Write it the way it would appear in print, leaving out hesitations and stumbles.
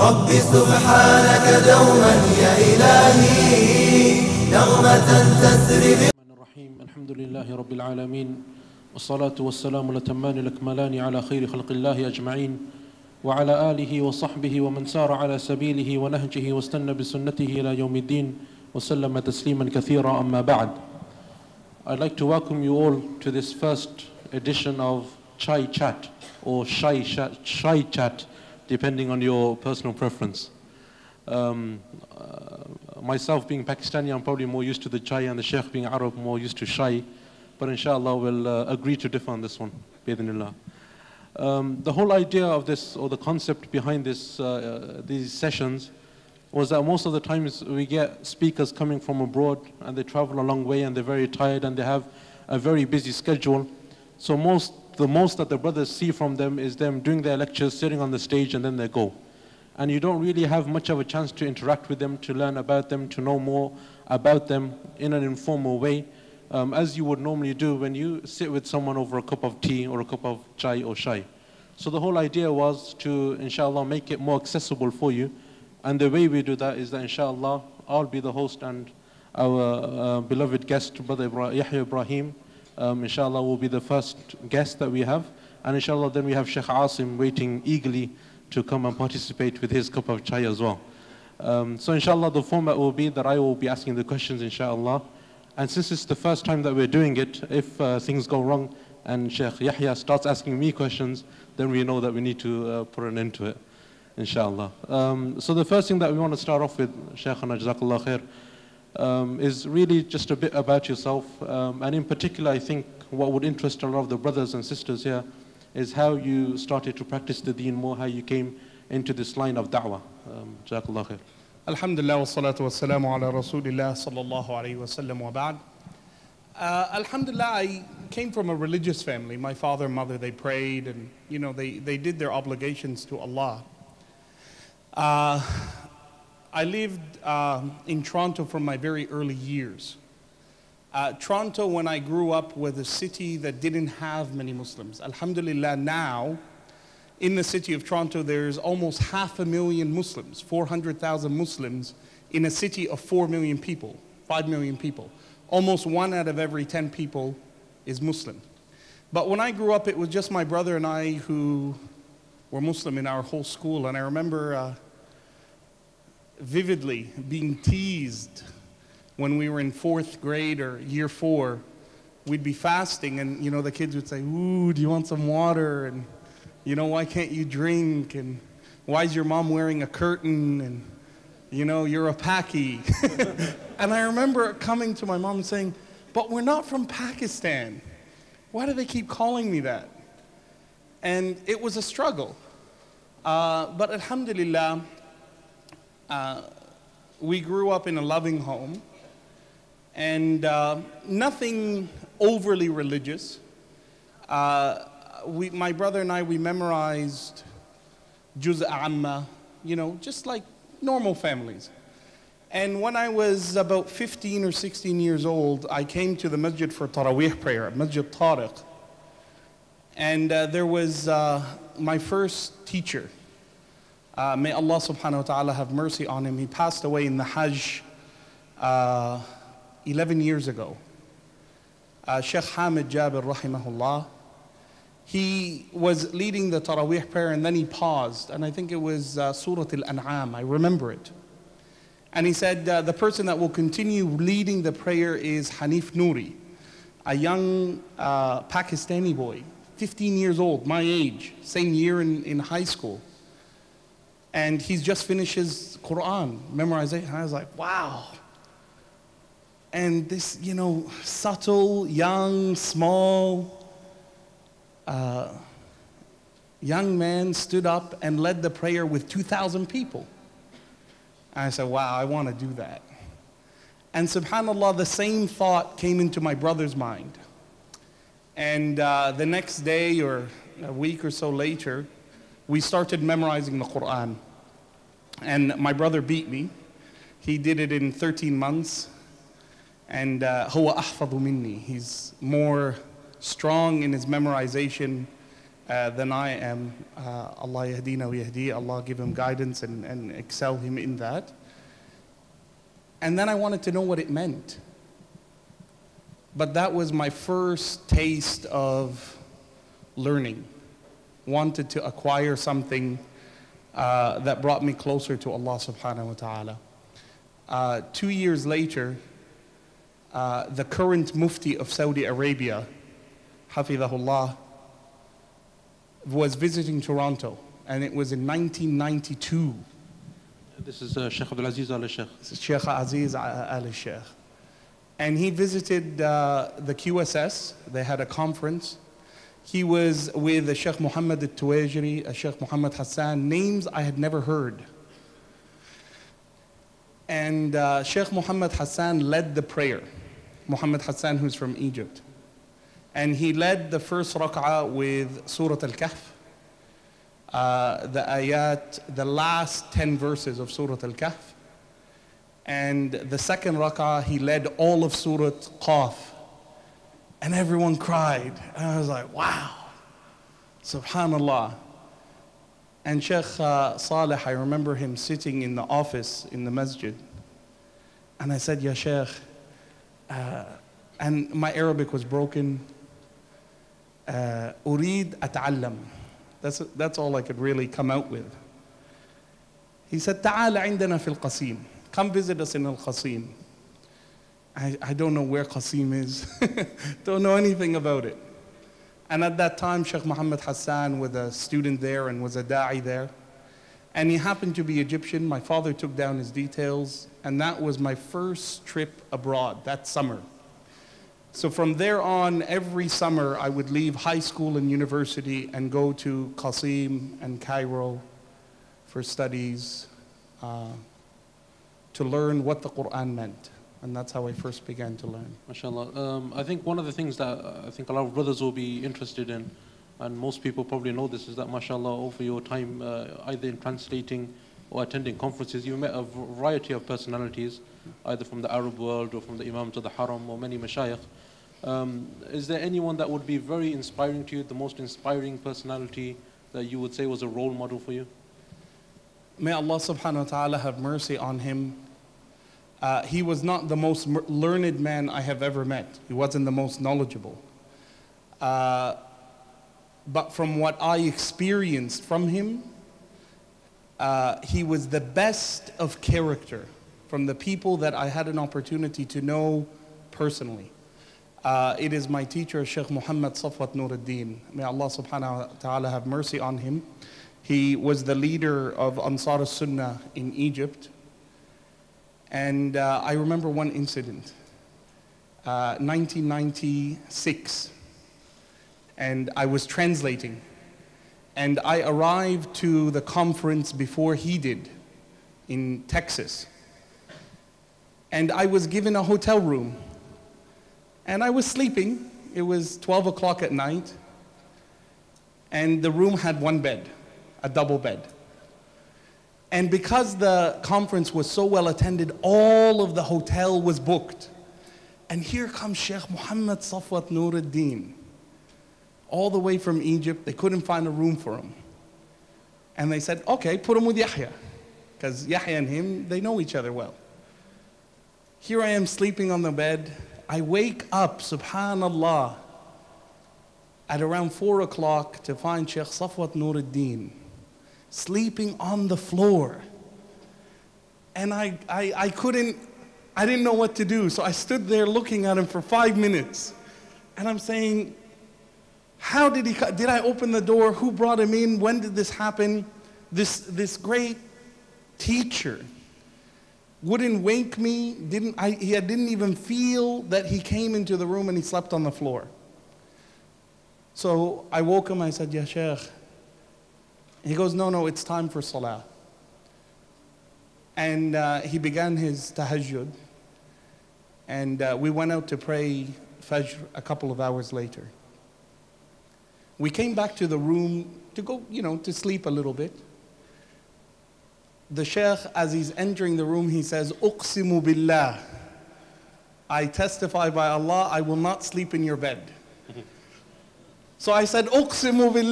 رب سبحانك دوما يا إلهي نغمة تسري. الرحيم الحمد لله رب العالمين والصلاة والسلام الأتمان الأكملان على خير خلق الله أجمعين وعلى آله وصحبه ومن سار على سبيله ونهجه واستنى بسنته إلى يوم الدين وسلم تسليما كثيرا أما بعد. I'd like to welcome you all to this first edition of Chai Chat or Shai Chat, depending on your personal preference. Myself being Pakistani, I'm probably more used to the Chai, and the Sheikh being Arab, more used to Shai. But inshallah, we'll agree to differ on this one, bi-idhnillah. The whole idea of this, or the concept behind this, these sessions, was that most of the times we get speakers coming from abroad and they travel a long way and they're very tired and they have a very busy schedule. So the most that the brothers see from them is them doing their lectures, sitting on the stage, and then they go. And you don't really have much of a chance to interact with them, to learn about them, to know more about them in an informal way, as you would normally do when you sit with someone over a cup of tea or a cup of chai or shai. So the whole idea was to, inshallah, make it more accessible for you. And the way we do that is that, inshallah, I'll be the host and our beloved guest, Brother Yahya Ibrahim, inshallah, will be the first guest that we have. And inshallah, then we have Sheikh Asim waiting eagerly to come and participate with his cup of chai as well. So inshallah, the format will be that I will be asking the questions, inshallah. And since it's the first time that we're doing it, if things go wrong and Sheikh Yahya starts asking me questions, then we know that we need to put an end to it, inshallah. So the first thing that we want to start off with, Shaykhana Jazakallah Khair, is really just a bit about yourself. And in particular, I think what would interest a lot of the brothers and sisters here is how you started to practice the deen more, how you came into this line of da'wah. Jazakallah Khair. Alhamdulillah wa salatu wa salamu ala Rasulillah sallallahu alayhi wa sallam wa ba'd. Alhamdulillah, I came from a religious family. My father and mother, they prayed and, you know, they did their obligations to Allah. I lived in Toronto from my very early years. Toronto, when I grew up, was a city that didn't have many Muslims. Alhamdulillah, now, in the city of Toronto, there's almost 500,000 Muslims, 400,000 Muslims, in a city of 4 million people, 5 million people. Almost 1 out of every 10 people is Muslim. But when I grew up, it was just my brother and I who were Muslim in our whole school. And I remember vividly being teased when we were in 4th grade or year 4. We'd be fasting and, you know, the kids would say, "Ooh, do you want some water?" And, you know, "Why can't you drink?" And, "Why is your mom wearing a curtain?" And, you know, "You're a Paki." And I remember coming to my mom and saying, "But we're not from Pakistan. Why do they keep calling me that?" And it was a struggle. But alhamdulillah, we grew up in a loving home and nothing overly religious. My brother and I, we memorized Juz' Amma, you know, just like normal families. And when I was about 15 or 16 years old, I came to the masjid for Taraweeh prayer, Masjid Tariq. And there was my first teacher. May Allah subhanahu wa ta'ala have mercy on him. He passed away in the Hajj 11 years ago. Sheikh Hamid Jabir rahimahullah. He was leading the Taraweeh prayer and then he paused. And I think it was Surah Al-An'am, I remember it. And he said, the person that will continue leading the prayer is Hanif Noori, a young Pakistani boy, 15 years old, my age, same year in high school. And he's just finished his Quran memorization. I was like, wow. And this, you know, subtle, young, small, young man stood up and led the prayer with 2,000 people. And I said, wow, I want to do that. And subhanAllah, the same thought came into my brother's mind. And the next day or a week or so later, we started memorizing the Quran. And my brother beat me. He did it in 13 months. And huwa ahfadu minni. He's more strong in his memorization than I am. Allah yahdina wa yahdi, Allah give him guidance and excel him in that. And then I wanted to know what it meant. But that was my first taste of learning. Wanted to acquire something that brought me closer to Allah subhanahu wa ta'ala. 2 years later, the current Mufti of Saudi Arabia, Hafidhahullah, was visiting Toronto, and it was in 1992. This is Sheikh Abdul Aziz al-Sheikh. This is Sheikh Aziz al-Sheikh. And he visited the QSS. They had a conference. He was with Sheikh Muhammad al-Tuwajiri, Sheikh Muhammad Hassan, names I had never heard. And Sheikh Muhammad Hassan led the prayer. Muhammad Hassan, who's from Egypt. And he led the first rak'ah with Surah Al-Kahf. The ayat, the last 10 verses of Surah Al-Kahf. And the second rak'ah, he led all of Surah Qaf. And everyone cried. And I was like, wow, subhanallah. And Sheikh Saleh, I remember him sitting in the office in the masjid. And I said, Ya Sheikh, and my Arabic was broken. Urid ata'allam. That's all I could really come out with. He said, Ta'ala indana fil Qasim. Come visit us in Al-Qasim. I don't know where Qasim is. Don't know anything about it. And at that time, Sheikh Muhammad Hassan was a student there and was a da'i there. And he happened to be Egyptian. My father took down his details. And that was my first trip abroad that summer. So from there on, every summer, I would leave high school and university and go to Qasim and Cairo for studies to learn what the Quran meant. And that's how I first began to learn. MashaAllah. I think one of the things that I think a lot of brothers will be interested in, and most people probably know this, is that MashaAllah, over your time, either in translating or attending conferences, you met a variety of personalities, either from the Arab world or from the Imams of the Haram or many Mashayikh. Is there anyone that would be very inspiring to you, the most inspiring personality that you would say was a role model for you? May Allah subhanahu wa ta'ala have mercy on him. He was not the most learned man I have ever met. He wasn't the most knowledgeable. But from what I experienced from him, he was the best of character from the people that I had an opportunity to know personally. It is my teacher, Sheikh Muhammad Safwat Nuruddin. May Allah subhanahu wa ta'ala have mercy on him. He was the leader of Ansar al-Sunnah in Egypt. And I remember one incident, 1996. And I was translating. And I arrived to the conference before he did in Texas. And I was given a hotel room. And I was sleeping. It was 12 o'clock at night. And the room had one bed, a double bed. And because the conference was so well attended, all of the hotel was booked. And here comes Sheikh Muhammad Safwat Nuruddin, all the way from Egypt. They couldn't find a room for him. And they said, okay, put him with Yahya. Because Yahya and him, they know each other well. Here I am sleeping on the bed. I wake up, subhanallah, at around 4 o'clock to find Sheikh Safwat Nuruddin sleeping on the floor. And I didn't know what to do. So I stood there looking at him for 5 minutes. And I'm saying, how did he did I open the door? Who brought him in? When did this happen? This great teacher wouldn't wake me. He didn't even feel that he came into the room, and he slept on the floor. So I woke him. I said, Ya Sheikh. He goes, no, it's time for salah. And he began his tahajjud. And we went out to pray Fajr a couple of hours later. We came back to the room to go, to sleep a little bit. The Sheikh, as he's entering the room, he says, Uqsimu billah. I testify by Allah, I will not sleep in your bed. So I said, Uqsimu billah.